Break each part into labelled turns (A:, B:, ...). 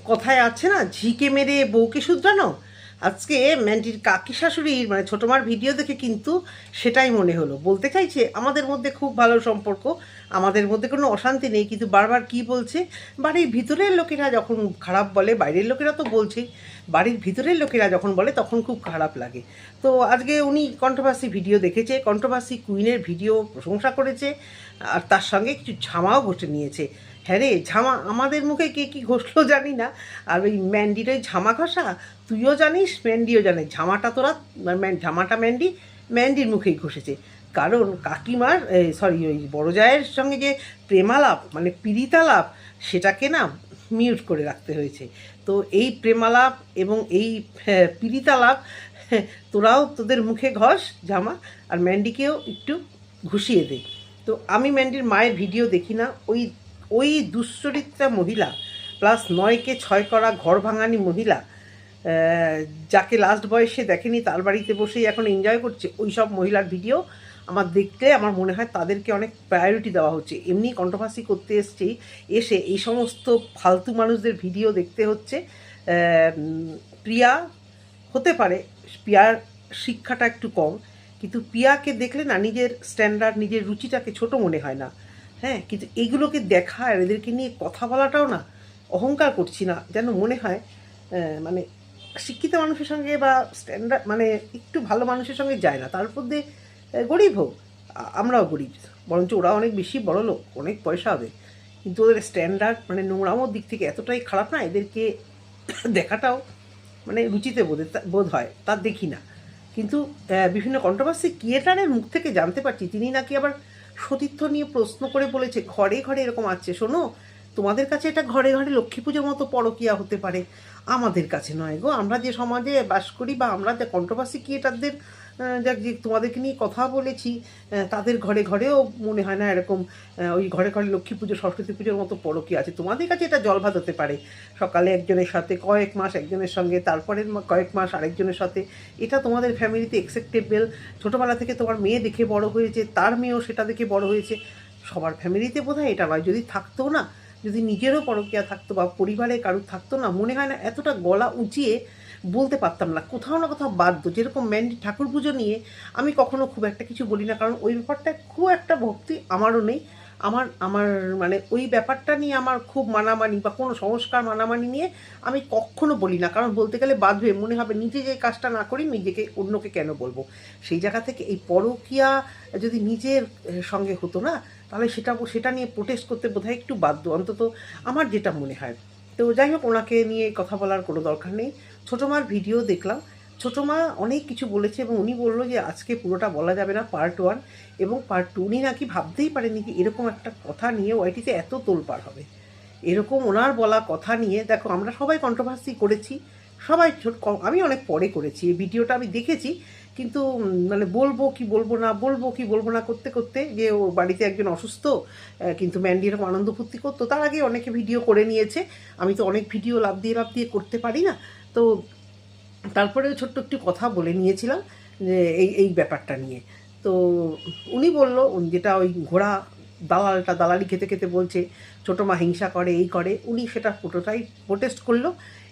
A: কথায় আছে না, ঝিকে মেরে বউকে শুধরানো। আজকে ম্যান্ডির কাকি শাশুড়ির মানে ছোটো মার ভিডিও দেখে কিন্তু সেটাই মনে হলো। বলতে চাইছে আমাদের মধ্যে খুব ভালো সম্পর্ক, আমাদের মধ্যে কোনো অশান্তি নেই, কিন্তু বারবার কি বলছে, বাড়ির ভিতরের লোকেরা যখন খারাপ বলে, বাইরের লোকেরা তো বলছেই, বাড়ির ভিতরের লোকেরা যখন বলে তখন খুব খারাপ লাগে। তো আজকে উনি কন্ট্রোভার্সি ভিডিও দেখেছে, কন্ট্রোভার্সি কুইনের ভিডিও প্রশংসা করেছে, আর তার সঙ্গে কিছু ঝামাও ঘষে নিয়েছে। হ্যাঁ রে, ঝামা আমাদের মুখে কে কী ঘষলো জানি না, আর ওই ম্যান্ডির ওই ঝামা ঘষা তুইও জানিস, ম্যান্ডিও জানে। ঝামাটা তোরা ঝামাটা ম্যান্ডির মুখেই ঘষেছে। কারণ কাকিমার সরি ওই বড় জায়ের সঙ্গে যে প্রেমালাপ মানে পীড়িতালাপ, সেটাকে না মিউট করে রাখতে হয়েছে। তো এই প্রেমালাপ এবং এই পীড়িতালাপ তোরাও তোদের মুখে ঘষ ঝামা, আর ম্যান্ডিকেও একটু ঘুষিয়ে দে। তো আমি ম্যান্ডির মায়ের ভিডিও দেখি না, ওই ওই দুশ্চরিত্রা মহিলা প্লাস 9কে 6 করা ঘর ভাঙানি মহিলা, যাকে লাস্ট বয়সে দেখেনি তার বাড়িতে বসেই এখন এনজয় করছে, ওই সব মহিলার ভিডিও আমার দেখতে আমার মনে হয় তাদেরকে অনেক প্রায়োরিটি দেওয়া হচ্ছে। এমনি কন্ট্রোভার্সি করতে এসে এই সমস্ত ফালতু মানুষদের ভিডিও দেখতে হচ্ছে। প্রিয়া হতে পারে প্রিয়ার শিক্ষাটা একটু কম, কিন্তু প্রিয়াকে দেখলে না নিজের স্ট্যান্ডার্ড নিজের রুচিটাকে ছোট মনে হয় না। হ্যাঁ, কিন্তু এইগুলোকে দেখা আর এদেরকে নিয়ে কথা বলাটাও না অহংকার করছি না, যেন মনে হয় মানে শিক্ষিত মানুষের সঙ্গে বা স্ট্যান্ডার্ড মানে একটু ভালো মানুষের সঙ্গে যায় না। তার মধ্যে গরিব হোক, আমরাও গরিব, বরঞ্চ ওরা অনেক বেশি বড় লোক, অনেক পয়সা হবে, কিন্তু ওদের স্ট্যান্ডার্ড মানে নোংরামোর দিক থেকে এতটাই খারাপ না, এদেরকে দেখাটাও মানে রুচিতে বোধ হয়, তার দেখি না। কিন্তু বিভিন্ন কন্ট্রোভার্সি ক্রিয়েটারের মুখ থেকে জানতে পারছি তিনি নাকি আবার সতীর্থ নিয়ে প্রশ্ন করে বলেছে ঘরে ঘরে এরকম আছে। শোনো, তোমাদের কাছে এটা ঘরে ঘরে লক্ষ্মী পুজোর মতো পরকীয়া হতে পারে, আমাদের কাছে নয় গো। আমরা যে সমাজে বাস করি বা আমরা যে কন্ট্রোভার্সি ক্রিয়েটারদের যাক যে তোমাদেরকে নিয়ে কথা বলেছি, তাদের ঘরে ঘরেও মনে হয় না এরকম ওই ঘরে ঘরে লক্ষ্মী পুজো সরস্বতী পুজোর মতো পরকীয়া আছে। তোমাদের কাছে এটা জলভাত হতে পারে, সকালে একজনের সাথে কয়েক মাস একজনের সঙ্গে, তারপরের কয়েক মাস আরেকজনের সাথে, এটা তোমাদের ফ্যামিলিতে অ্যাকসেপ্টেবল। ছোটোবেলা থেকে তোমার মেয়ে দেখে বড় হয়েছে, তার মেয়েও সেটা দেখে বড় হয়েছে, সবার ফ্যামিলিতে বোধহয় এটা নয়। যদি থাকতো না, যদি নিজেরও পরকীয়া থাকতো বা পরিবারে কারুর থাকতো না, মনে হয় না এতটা গলা উঁচিয়ে বলতে পারতাম না, কোথাও না কোথাও বাধ্য। যেরকম ম্যান্ডি ঠাকুর পুজো নিয়ে আমি কখনো খুব একটা কিছু বলি না, কারণ ওই ব্যাপারটা খুব একটা ভক্তি আমারও নেই। আমার আমার মানে ওই ব্যাপারটা নিয়ে আমার খুব মানামানি বা কোনো সংস্কার মানামানি নিয়ে আমি কখনো বলি না, কারণ বলতে গেলে বাধ্য মনে হবে নিজে যে কাজটা না করি নিজেকে অন্যকে কেন বলবো। সেই জায়গা থেকে এই পরকীয়া যদি নিজের সঙ্গে হতো না, তাহলে সেটা নিয়ে প্রোটেস্ট করতে বোধহয় একটু বাধ্য, অন্তত আমার যেটা মনে হয়। তো যাই হোক, ওনাকে নিয়ে কথা বলার কোনো দরকার নেই। ছোটো মার ভিডিও দেখলাম, ছোটো মা অনেক কিছু বলেছে এবং উনি বললো যে আজকে পুরোটা বলা যাবে না, পার্ট 1 এবং পার্ট 2। উনি নাকি ভাবতেই পারেনি যে এরকম একটা কথা নিয়ে ওয়াইটিতে এত তোলপাড় হবে। এরকম ওনার বলা কথা নিয়ে, দেখো আমরা সবাই কন্ট্রোভার্সি করেছি, সবাই আমি অনেক পরে করেছি এই ভিডিওটা, আমি দেখেছি, কিন্তু মানে বলবো কি বলবো না করতে করতে যে ও বাড়িতে একজন অসুস্থ, কিন্তু ম্যান্ডি এরকম আনন্দ ফুর্তি করতো, তার আগে অনেকে ভিডিও করে নিয়েছে। আমি তো অনেক ভিডিও লাভ দিয়ে করতে পারি না, তো তারপরে ছোট্ট একটু কথা বলে নিয়েছিলাম যে এই ব্যাপারটা নিয়ে। তো উনি বলল যেটা ওই ঘোড়া দালালটা দালালি খেতে খেতে বলছে ছোটো মা হিংসা করে এই করে, উনি সেটা পুরোটাই প্রোটেস্ট করলো।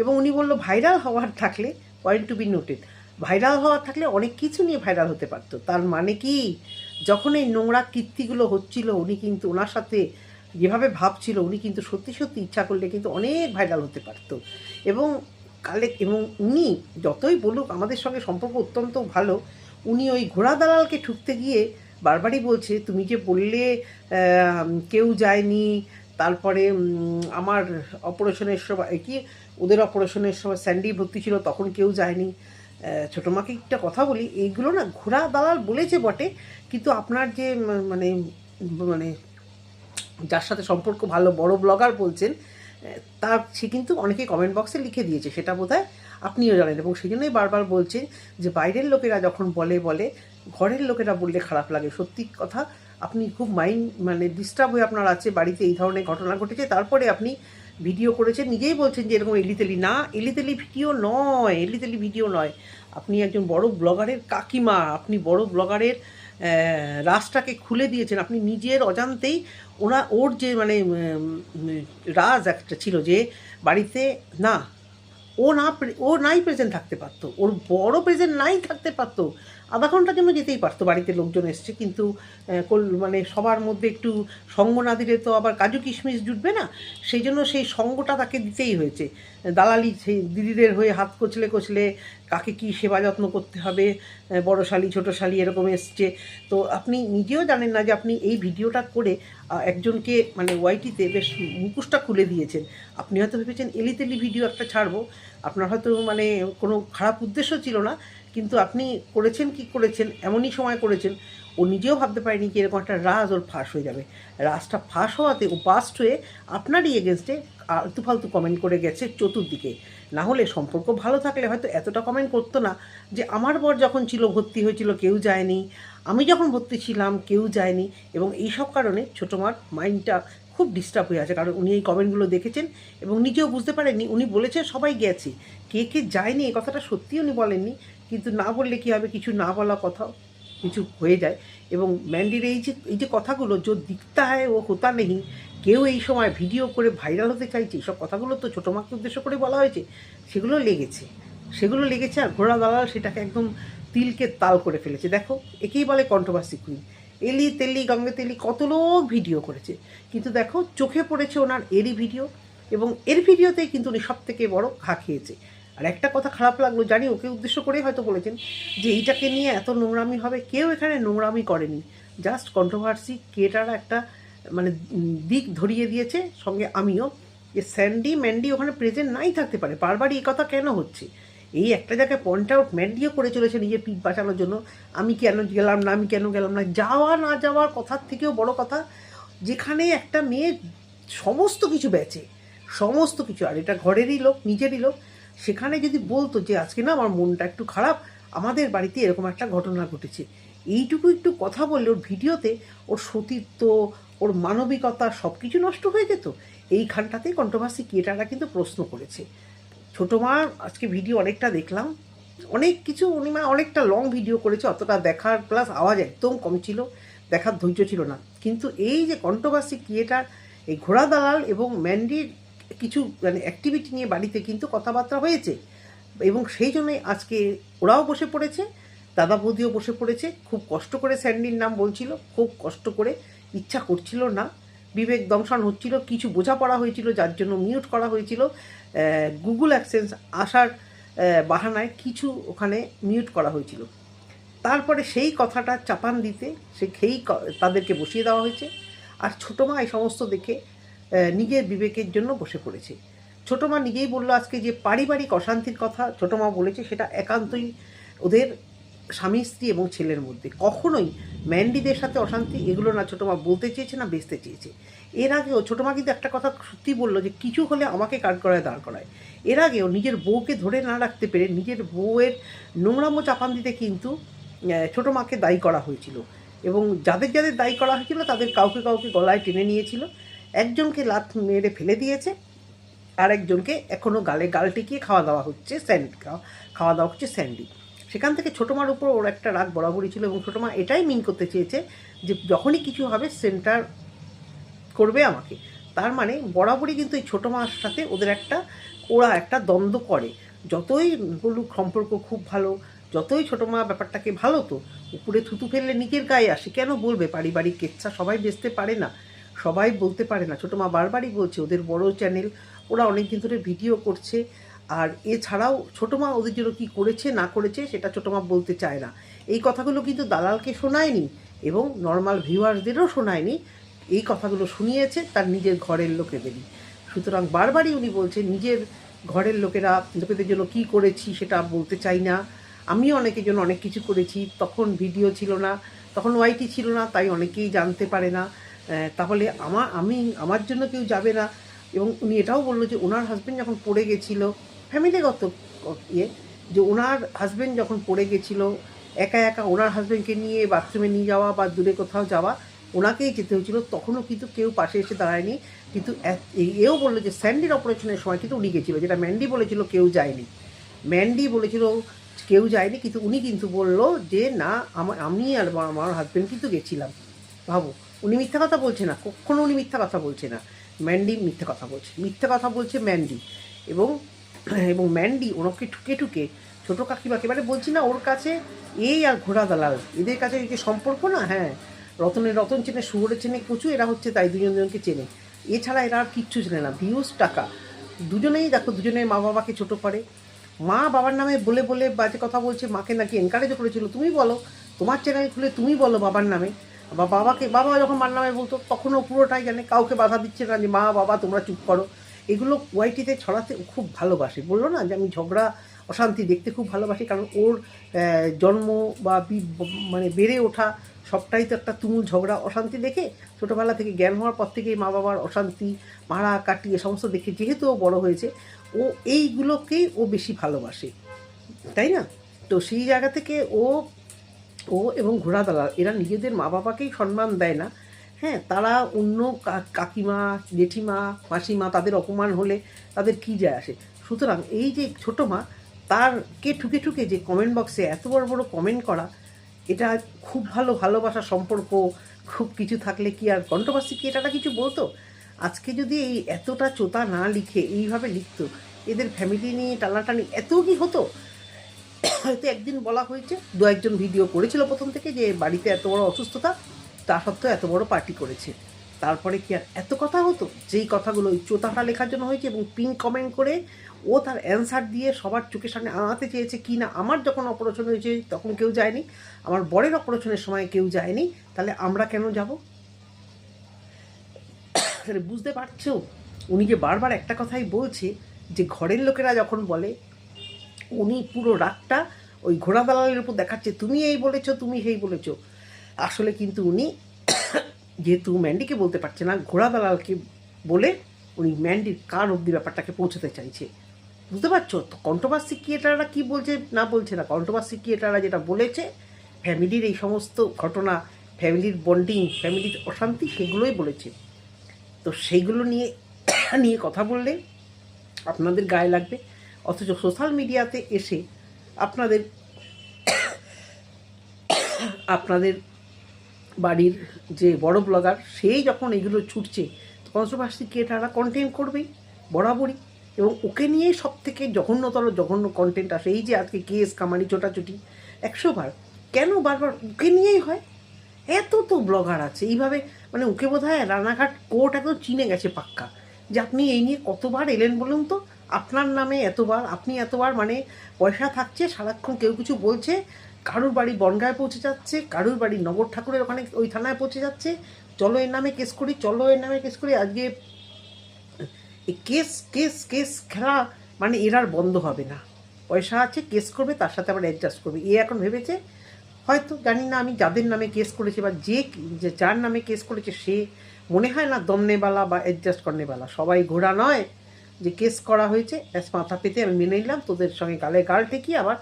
A: এবং উনি বললো ভাইরাল হওয়ার থাকলে, point to be noted, viral হওয়ার থাকলে অনেক কিছু নিয়ে ভাইরাল হতে পারতো। তার মানে কি, যখন এই নোংরা কীর্তিগুলো হচ্ছিল উনি কিন্তু ওনার সাথে যেভাবে ভাবছিল, উনি কিন্তু সত্যি সত্যি ইচ্ছা করলে কিন্তু অনেক ভাইরাল হতে পারতো। এবং এবং উনি যতই বলুক আমাদের সঙ্গে সম্পর্ক অত্যন্ত ভালো, উনি ওই ঘোড়া দালালকে ঠুকতে গিয়ে বারবারই বলছে তুমি যে বললে কেউ যায়নি, তারপরে আমার অপারেশনের সময় কি ওদের অপারেশনের সময় স্যান্ডি ভর্তি ছিল তখন কেউ যায়নি। ছোটো মাকে একটা কথা বলি, এইগুলো না ঘোড়া দালাল বলেছে বটে, কিন্তু আপনার যে মানে মানে যার সাথে সম্পর্ক ভালো বড় ব্লগার বলছেন, তার সে কিন্তু অনেকে কমেন্ট বক্সে লিখে দিয়েছে, সেটা বোধহয় আপনিও জানেন। এবং সেই জন্যই বারবার বলছেন যে বাইরের লোকেরা যখন বলে ঘরের লোকেরা বললে খারাপ লাগে। সত্যি কথা, আপনি খুব মানে ডিস্টার্ব হয়ে আপনার আছে, বাড়িতে এই ধরনের ঘটনা ঘটেছে, তারপরে আপনি ভিডিও করেছেন, নিজেই বলছেন যে এরকম এলিতেলি না, এলিতেলি ভিডিও নয়। আপনি একজন বড় ব্লগারের কাকিমা, আপনি বড় ব্লগারের রাজটাকে খুলে দিয়েছেন আপনি নিজের অজান্তেই। ওর যে মানে রাজ একটা ছিল যে বাড়িতে না, ও নাই প্রেজেন্ট থাকতে পারতো, ওর বড় প্রেজেন্ট নাই থাকতে পারতো, আধা ঘন্টার জন্য যেতেই পারতো, বাড়িতে লোকজন এসছে, কিন্তু মানে সবার মধ্যে একটু সঙ্গ না দিলে তো আবার কাজু কিশমিশ জুটবে না, সেই জন্য সেই সঙ্গটা তাকে দিতেই হয়েছে। দালালি সেই দিদিদের হয়ে হাত কচলে কচলে কাকে কী সেবা যত্ন করতে হবে, বড় শালি ছোটো শালি এরকম এসছে। তো আপনি নিজেও জানেন না যে আপনি এই ভিডিওটা করে একজনকে মানে ওয়াইটিতে বেশ মুখোশটা খুলে দিয়েছেন। আপনি হয়তো ভেবেছেন এলিতেলি ভিডিও একটা ছাড়বো, আপনার হয়তো মানে কোনো খারাপ উদ্দেশ্য ছিল না, কিন্তু আপনি করেছেন কি করেছেন, এমনই সময় করেছেন ও নিজেও ভাবতে পারেনি কি এরকম একটা রাজ ওর ফাঁস হয়ে যাবে। রাজটা ফাঁস হওয়াতে ও বাস্ট হয়ে আপনারই এগেনস্টে আলতু ফালতু কমেন্ট করে গেছে চতুর্দিকে। না হলে সম্পর্ক ভালো থাকলে হয়তো এতটা কমেন্ট করতো না যে আমার বর যখন ছিল ভর্তি হয়েছিল কেউ যায়নি, আমি যখন ভর্তি ছিলাম কেউ যায়নি, এবং এইসব কারণে ছোটো মার মাইন্ডটা খুব ডিস্টার্ব হয়ে আছে। কারণ উনি এই কমেন্টগুলো দেখেছেন এবং নিজেও বুঝতে পারেননি। উনি বলেছেন সবাই গেছে, কে কে যায়নি এই কথাটা সত্যিই উনি বলেননি, কিন্তু না বললে কী হবে, কিছু না বলা কথাও কিছু হয়ে যায়। এবং ম্যান্ডির এই যে কথাগুলো যে দিকতা হয় ও হোতা নেই, কেউ এই সময় ভিডিও করে ভাইরাল হতে চাইছে, সব কথাগুলো তো ছোটো মাকে উদ্দেশ্য করে বলা হয়েছে, সেগুলো লেগেছে আর ঘোড়া দালাল সেটাকে একদম তিলকে তাল করে ফেলেছে। দেখো, একেই বলে কন্ট্রোভার্সি কুইন। এলি তেলি গঙ্গে তেলি কত লোক ভিডিও করেছে, কিন্তু দেখো চোখে পড়েছে ওনার এরই ভিডিও, এবং এর ভিডিওতেই কিন্তু উনি সব থেকে বড় ঘা খেয়েছে। আর একটা কথা খারাপ লাগলো, জানি ওকে উদ্দেশ্য করেই হয়তো বলেছেন যে এইটাকে নিয়ে এত নোংরামি হবে, কেউ এখানে নোংরামি করেনি, জাস্ট কন্ট্রোভার্সি ক্রিয়েটাররা একটা মানে দিক ধরিয়ে দিয়েছে, সঙ্গে আমিও, যে ম্যান্ডি ওখানে প্রেজেন্ট নাই থাকতে পারে। বারবারই এই কথা কেন হচ্ছে, এই একটা জায়গায় পয়েন্ট আউট ম্যান্ডিও করে চলেছে নিজের পিঠ বাঁচানোর জন্য, আমি কেন গেলাম না, আমি কেন গেলাম না। যাওয়া না যাওয়ার কথার থেকেও বড় কথা, যেখানে একটা মেয়ে সমস্ত কিছু বেচে, সমস্ত কিছু, আর এটা ঘরেরই লোক, নিজেরই লোক, সেখানে যদি বলতো যে আজকে না আমার মনটা একটু খারাপ, আমাদের বাড়িতে এরকম একটা ঘটনা ঘটেছে, এইটুকু একটু কথা বললে ওর ভিডিওতে ওর সতীত্ব, ওর মানবিকতা সব কিছু নষ্ট হয়ে যেত। এইখানটাতেই কন্ট্রোভার্সি ক্রিয়েটাররা কিন্তু প্রশ্ন করেছে। ছোটো মা আজকে ভিডিও অনেকটা দেখলাম, অনেক কিছু উনি মানে অনেকটা লং ভিডিও করেছে, অতটা দেখার প্লাস আওয়াজ একদম কম ছিল, দেখার ধৈর্য ছিল না। কিন্তু এই যে কন্ট্রোভার্সি ক্রিয়েটার এই ঘোড়া দালাল এবং ম্যান্ডির কিছু মানে অ্যাক্টিভিটি নিয়ে বাড়িতে কিন্তু কথাবার্তা হয়েছে, এবং সেই জন্যই আজকে ওরাও বসে পড়েছে, দাদা বৌদিও বসে পড়েছে। খুব কষ্ট করে স্যান্ডির নাম বলছিল, খুব কষ্ট করে, ইচ্ছা করছিল না, বিবেক দংশন হচ্ছিল, কিছু বোঝাপড়া হয়েছিল যার জন্য মিউট করা হয়েছিল, গুগল অ্যাডসেন্স আসার বাহানায় কিছু ওখানে মিউট করা হয়েছিল। তারপরে সেই কথাটা চাপান দিতে তাদেরকে বসিয়ে দেওয়া হয়েছে। আর ছোটো মা এই সমস্ত দেখে নিজের বিবেকের জন্য বসে পড়েছে। ছোটো মা নিজেই বললো আজকে যে পারিবারিক অশান্তির কথা ছোটো মা বলেছে, সেটা একান্তই ওদের স্বামী স্ত্রী এবং ছেলের মধ্যে, কখনোই ম্যান্ডিদের সাথে অশান্তি এগুলো না ছোটো মা বলতে চেয়েছে না বেচতে চেয়েছে। এর আগেও ছোটো মা কিন্তু একটা কথা সত্যি বললো যে কিছু হলে আমাকে কাঠগড়ায় দাঁড় করায়। এর আগেও নিজের বউকে ধরে না রাখতে পেরে নিজের বউয়ের নোংরামো চাপান দিতে কিন্তু ছোটো মাকে দায়ী করা হয়েছিল, এবং যাদের যাদের দায়ী করা হয়েছিল তাদের কাউকে কাউকে গলায় টেনে নিয়েছিল, একজনকে লাথ মেরে ফেলে দিয়েছে, আর একজনকে এখনও গালে গাল টিকিয়ে খাওয়া দাওয়া হচ্ছে স্যান্ডি। সেখান থেকে ছোটো মার উপর ওর একটা রাগ বরাবরই ছিল, এবং ছোটো মা এটাই মিন করতে চেয়েছে যে যখনই কিছু হবে সেন্টার করবে আমাকে। তার মানে বরাবরই কিন্তু এই ছোটো মার সাথে ওরা একটা দ্বন্দ্ব করে। যতই বলুক সম্পর্ক খুব ভালো, যতই ছোটো মা ব্যাপারটাকে ভালো, তো উপরে থুতু ফেললে নিজের গায়ে আসে, কেন বলবে পারিবারিক কেচ্ছা, সবাই বেচতে পারে না, সবাই বলতে পারে না। ছোটো মা বারবারই বলছে ওদের বড় চ্যানেল, ওরা অনেক দিন ধরে ভিডিও করছে, আর এছাড়াও ছোটো মা ওদের জন্য কী করেছে না করেছে সেটা ছোটো মা বলতে চায় না। এই কথাগুলো কিন্তু দালালকে শোনায়নি এবং নর্মাল ভিউয়ার্সদেরও শোনায়নি, এই কথাগুলো শুনিয়েছে তার নিজের ঘরের লোকেদেরই। সুতরাং বারবারই উনি বলছেন নিজের ঘরের লোকেদের জন্য কী করেছি সেটা বলতে চাই না, আমিও অনেকের জন্য অনেক কিছু করেছি, তখন ভিডিও ছিল না, তখন ওয়াইটি ছিল না, তাই অনেকেই জানতে পারে না, তাহলে আমার জন্য কেউ যাবে না। এবং উনি এটাও বললো যে ওনার হাজব্যান্ড যখন পড়ে গেছিলো, ফ্যামিলিগত যে ওনার হাজব্যান্ড যখন পড়ে গেছিলো, একা একা ওনার হাজব্যান্ডকে নিয়ে বাথরুমে নিয়ে যাওয়া বা দূরে কোথাও যাওয়া, ওনাকেই যেতে হয়েছিল, তখনও কিন্তু কেউ পাশে এসে দাঁড়ায়নি। কিন্তু এও বললো যে স্যান্ডির অপারেশনের সময় কিন্তু উনি গেছিলো, যেটা ম্যান্ডি বলেছিল কেউ যায়নি। ম্যান্ডি বলেছিল কেউ যায়নি, কিন্তু উনি কিন্তু বললো যে না আমি আর আমার হাজব্যান্ড কিন্তু গেছিলাম। ভাবো, উনি মিথ্যা কথা বলছে না, কখনো উনি মিথ্যা কথা বলছে না। ম্যান্ডি মিথ্যা কথা বলছে, মিথ্যা কথা বলছে ম্যান্ডি। এবং এবং ম্যান্ডি ওনাকে ঠুকে ঠুকে ছোটো কাকিমাকে, মানে বলছি না ওর কাছে এই আর ঘোড়া দালাল এদের কাছে যে সম্পর্ক না, হ্যাঁ, রতন চেনে, শুয়োরে চেনে কচু, এরা হচ্ছে তাই দুজনকে চেনে। এছাড়া এরা আর কিচ্ছু চেনে না, ভিউজ টাকা। দুজনেই দেখো, দুজনের মা বাবাকে ছোটো করে, মা বাবার নামে বলে বলে বাজে কথা বলছে, মাকে নাকি এনকারেজও করেছিল। তুমি বলো, তোমার চ্যানেল খুলে তুমি বলো বাবার নামে, বা বাবা যখন মার নামে বলতো তখনও পুরোটাই জানে, কাউকে বাধা দিচ্ছে না যে মা বাবা তোমরা চুপ করো। এগুলো ওয়াইটিতে ছড়াতে খুব ভালোবাসে, বললো না যে আমি ঝগড়া অশান্তি দেখতে খুব ভালোবাসি, কারণ ওর জন্ম বা মানে বেড়ে ওঠা সবটাই তো একটা তুমুল ঝগড়া অশান্তি দেখে, ছোটোবেলা থেকে জ্ঞান হওয়ার পর থেকেই মা বাবার অশান্তি মারা কাটি এ সমস্ত দেখে যেহেতু ও বড়ো হয়েছে, ও এইগুলোকেই ও বেশি ভালোবাসে, তাই না? তো সেই জায়গা থেকে ও এবং ঘোড়া দালাল এরা নিজেদের মা বাবাকেই সম্মান দেয় না। হ্যাঁ, তারা অন্য কাকিমা, জেঠিমা, মাসিমা তাদের অপমান হলে তাদের কী যায় আসে। সুতরাং এই যে ছোটো মা, তারকে ঠুকে ঠুকে যে কমেন্ট বক্সে এত বড় বড় কমেন্ট করা, এটা খুব ভালোবাসার সম্পর্ক, খুব কিছু থাকলে কি আর কন্ট্রোভার্সি কি এটা কিছু বলতো? আজকে যদি এই এতটা চোতা না লিখে এইভাবে লিখতো, এদের ফ্যামিলি নিয়ে টানাটানি এত কি হতো? হয়তো একদিন বলা হয়েছে, দু একজন ভিডিও করেছিল প্রথম থেকে যে বাড়িতে এত বড় অসুস্থতা, তা সত্ত্বেও এত বড় পার্টি করেছে, তারপরে কি আর এত কথা হতো? যেই কথাগুলো ওই চোতাটা লেখার জন্য হয়েছে, এবং পিন কমেন্ট করে ও তার অ্যান্সার দিয়ে সবার চোখের সামনে আনাতে চেয়েছে কি না। আমার যখন অপারেশন হয়েছে তখন কেউ যায়নি, আমার বরের অপারেশনের সময় কেউ যায়নি, তাহলে আমরা কেন যাব? বুঝতে পারছো? উনি যে বারবার একটা কথাই বলছে যে ঘরের লোকেরা যখন বলে, উনি পুরো রাগটা ওই ঘোড়া দালালের উপর দেখাচ্ছে, তুমি এই বলেছো, তুমি সেই বলেছো। আসলে কিন্তু উনি যেহেতু ম্যান্ডিকে বলতে পারছে না, ঘোড়া দালালকে বলে উনি ম্যান্ডির কার অবধি ব্যাপারটাকে পৌঁছাতে চাইছে। বুঝতে পারছো? তো কন্ট্রোভার্সি ক্রিয়েটাররা কী বলছে না বলছে না, কন্ট্রোভার্সি ক্রিয়েটাররা যেটা বলেছে ফ্যামিলির এই সমস্ত ঘটনা, ফ্যামিলির বন্ডিং, ফ্যামিলির অশান্তি, সেগুলোই বলেছে। তো সেইগুলো নিয়ে নিয়ে কথা বললে আপনাদের গায়ে লাগবে, অথচ সোশ্যাল মিডিয়াতে এসে আপনাদের বাড়ির যে বড় ব্লগার সেই যখন এগুলো ছুটছে, কন্ট্রোভার্সি ক্রিয়েটাররা কন্টেন্ট করবেই বরাবরই, এবং ওকে নিয়েই সব থেকে জঘন্য কন্টেন্ট আসে। এই যে আজকে কেস কামারি ছোটাছুটি 100 বার, কেন বারবার ওকে নিয়েই হয়? এত তো ব্লগার আছে এইভাবে, মানে ওকে বোধ হয় রানাঘাট কোর্ট একদম চিনে গেছে পাক্কা, যে আপনি এই নিয়ে কতবার এলেন বলুন তো, আপনার নামে এতবার, আপনি এতবার, মানে পয়সা থাকছে, সারাক্ষণ কেউ কিছু বলছে, কারুর বাড়ি বনগায় পৌঁছে যাচ্ছে, কারুর বাড়ি নগর ঠাকুরের ওখানে ওই থানায় পৌঁছে যাচ্ছে, চলো এর নামে কেস করি, চলো এর নামে কেস করি। আজকে এই কেস কেস কেস খেলা মানে এর আর বন্ধ হবে না। পয়সা আছে, কেস করবে, তার সাথে আবার অ্যাডজাস্ট করবে। এ এখন ভেবেছে হয়তো, জানি না আমি, যাদের নামে কেস করেছে বা যার নামে কেস করেছে সে মনে হয় না দমনেবালা বা অ্যাডজাস্ট করনেবালা। সবাই ঘোড়া নয় যে কেস করা হয়েছে ব্যাস মাথা পেতে আমি মেনে নিলাম, তোদের সঙ্গে গালে গাল ঠেকি, আবার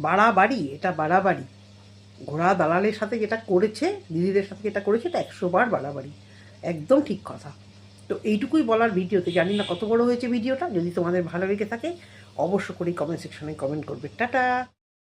A: বাড়াবাড়ি, এটা বাড়াবাড়ি। ঘোড়া দালালের সাথে যেটা করেছে, দিদিদের সাথে যেটা করেছে, এটা 100 বার বাড়াবাড়ি, একদম ঠিক কথা। তো এইটুকুই বলার ভিডিওতে, জানি না কত বড় হয়েছে ভিডিওটা। যদি তোমাদের ভালো লেগে থাকে অবশ্য করেই কমেন্ট সেকশনে কমেন্ট করবে। টাটা।